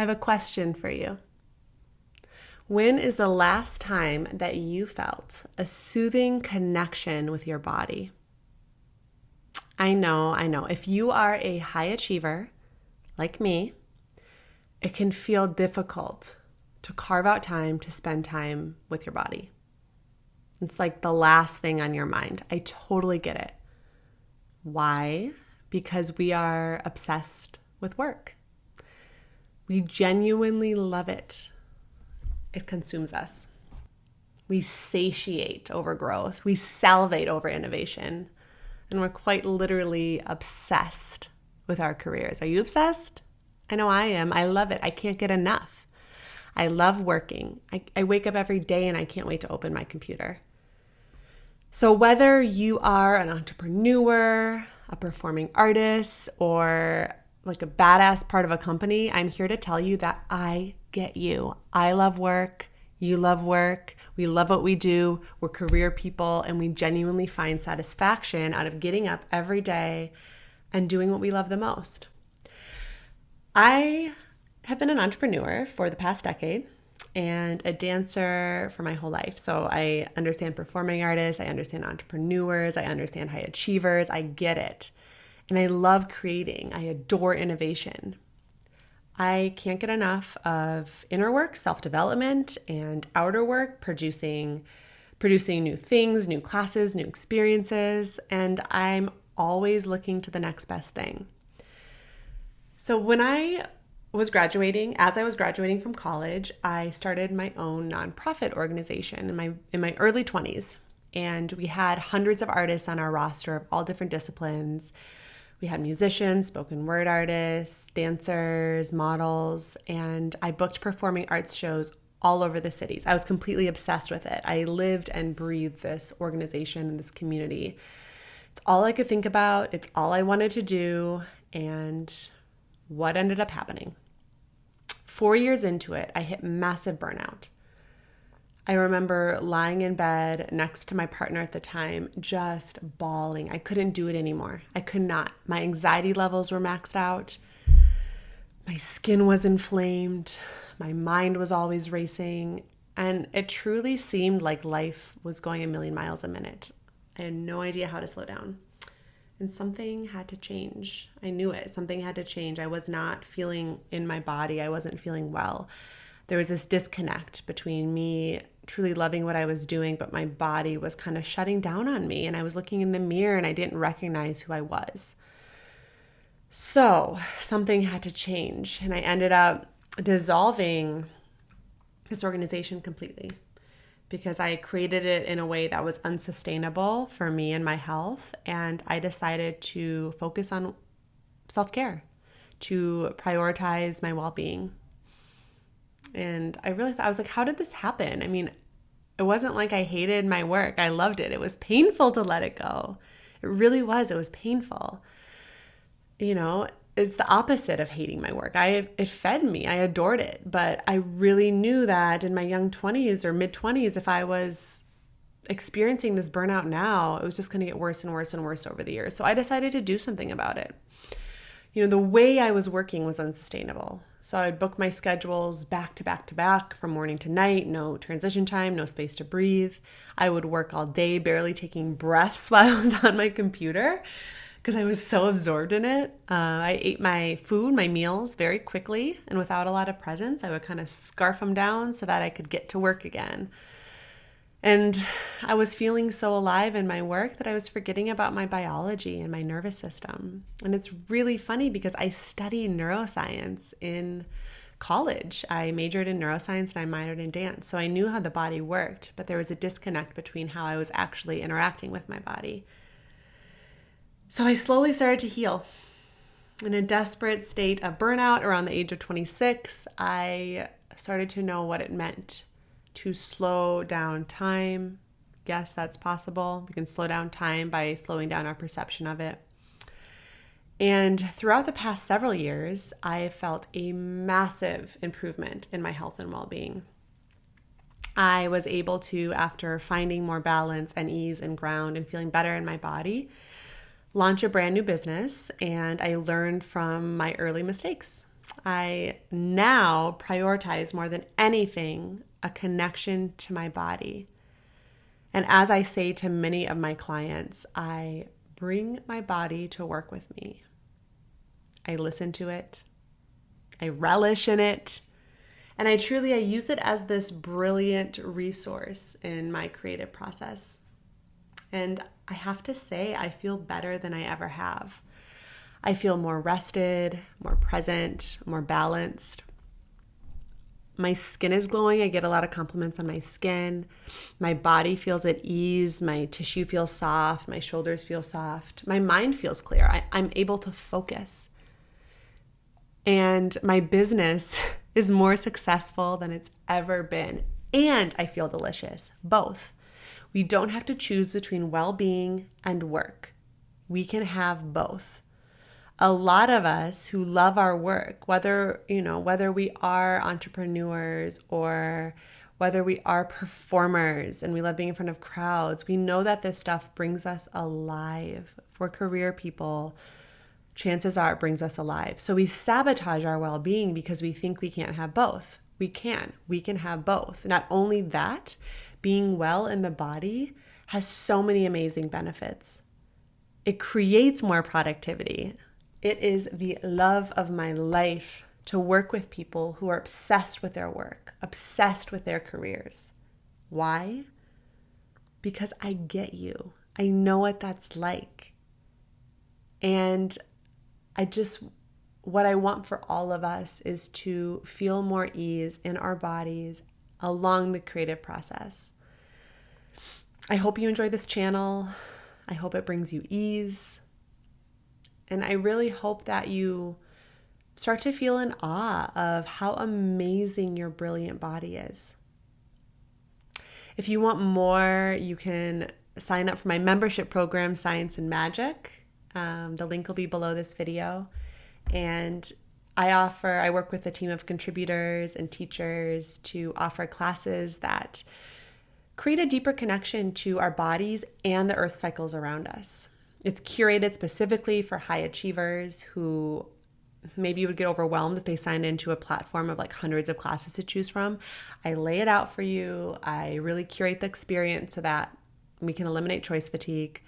I have a question for you. When is the last time that you felt a soothing connection with your body? I know. If you are a high achiever, like me, it can feel difficult to carve out time to spend time with your body. It's like the last thing on your mind. I totally get it. Why? Because we are obsessed with work. We genuinely love it. It consumes us. We satiate over growth. We salivate over innovation. And we're quite literally obsessed with our careers. Are you obsessed? I know I am. I love it. I can't get enough. I love working. I wake up every day and I can't wait to open my computer. So whether you are an entrepreneur, a performing artist, or like a badass part of a company, I'm here to tell you that I get you. I love work. You love work. We love what we do. We're career people, and we genuinely find satisfaction out of getting up every day and doing what we love the most. I have been an entrepreneur for the past decade and a dancer for my whole life. So I understand performing artists, I understand entrepreneurs, I understand high achievers, I get it. And I love creating. I adore innovation. I can't get enough of inner work, self-development, and outer work, producing new things, new classes, new experiences, and I'm always looking to the next best thing. So when I was graduating from college, I started my own nonprofit organization in my early 20s, and we had hundreds of artists on our roster of all different disciplines. We had musicians, spoken word artists, dancers, models, and I booked performing arts shows all over the cities. I was completely obsessed with it. I lived and breathed this organization and this community. It's all I could think about. It's all I wanted to do. And what ended up happening? 4 years into it, I hit massive burnout. I remember lying in bed next to my partner at the time, just bawling. I couldn't do it anymore. I could not. My anxiety levels were maxed out. My skin was inflamed. My mind was always racing. And it truly seemed like life was going a million miles a minute. I had no idea how to slow down. And something had to change. I knew it. Something had to change. I was not feeling in my body. I wasn't feeling well. There was this disconnect between me truly loving what I was doing, but my body was kind of shutting down on me. And I was looking in the mirror and I didn't recognize who I was. So something had to change. And I ended up dissolving this organization completely because I created it in a way that was unsustainable for me and my health. And I decided to focus on self-care, to prioritize my well-being. And I really thought, I was like, how did this happen? I mean, it wasn't like I hated my work. I loved it. It was painful to let it go. It really was. It was painful. You know, it's the opposite of hating my work. It fed me. I adored it. But I really knew that in my young 20s or mid 20s, if I was experiencing this burnout now, it was just going to get worse and worse and worse over the years. So I decided to do something about it. You know, the way I was working was unsustainable. So I would book my schedules back to back to back from morning to night, no transition time, no space to breathe. I would work all day, barely taking breaths while I was on my computer because I was so absorbed in it. I ate my food, my meals very quickly and without a lot of presence. I would kind of scarf them down so that I could get to work again. And I was feeling so alive in my work that I was forgetting about my biology and my nervous system. And it's really funny because I studied neuroscience in college. I majored in neuroscience and I minored in dance. So I knew how the body worked, but there was a disconnect between how I was actually interacting with my body. So I slowly started to heal. In a desperate state of burnout around the age of 26, I started to know what it meant to slow down time. Yes, that's possible. We can slow down time by slowing down our perception of it. And throughout the past several years, I have felt a massive improvement in my health and well-being. I was able to, after finding more balance and ease and ground and feeling better in my body, launch a brand new business, and I learned from my early mistakes. I now prioritize more than anything a connection to my body. And as I say to many of my clients, I bring my body to work with me. I listen to it. I relish in it. And I use it as this brilliant resource in my creative process. And I have to say, I feel better than I ever have. I feel more rested, more present, more balanced. My skin is glowing. I get a lot of compliments on my skin. My body feels at ease. My tissue feels soft. My shoulders feel soft. My mind feels clear. I'm able to focus. And my business is more successful than it's ever been. And I feel delicious, both. We don't have to choose between well-being and work. We can have both. A lot of us who love our work, whether we are entrepreneurs or whether we are performers and we love being in front of crowds, we know that this stuff brings us alive. For career people, chances are it brings us alive. So we sabotage our well-being because we think we can't have both. We can have both. Not only that, being well in the body has so many amazing benefits. It creates more productivity. It is the love of my life to work with people who are obsessed with their work, obsessed with their careers. Why? Because I get you. I know what that's like. And what I want for all of us is to feel more ease in our bodies along the creative process. I hope you enjoy this channel. I hope it brings you ease. And I really hope that you start to feel in awe of how amazing your brilliant body is. If you want more, you can sign up for my membership program, Science and Magic. The link will be below this video. And I work with a team of contributors and teachers to offer classes that create a deeper connection to our bodies and the earth cycles around us. It's curated specifically for high achievers who maybe would get overwhelmed if they signed into a platform of like hundreds of classes to choose from. I lay it out for you. I really curate the experience so that we can eliminate choice fatigue.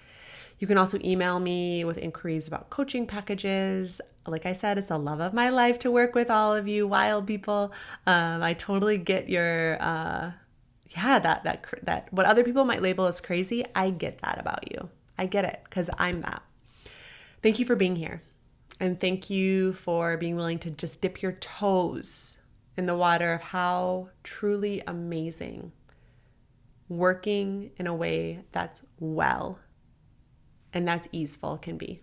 You can also email me with inquiries about coaching packages. Like I said, it's the love of my life to work with all of you wild people. I totally get your, that what other people might label as crazy. I get that about you. I get it because I'm that. Thank you for being here. And thank you for being willing to just dip your toes in the water of how truly amazing working in a way that's well and that's easeful can be.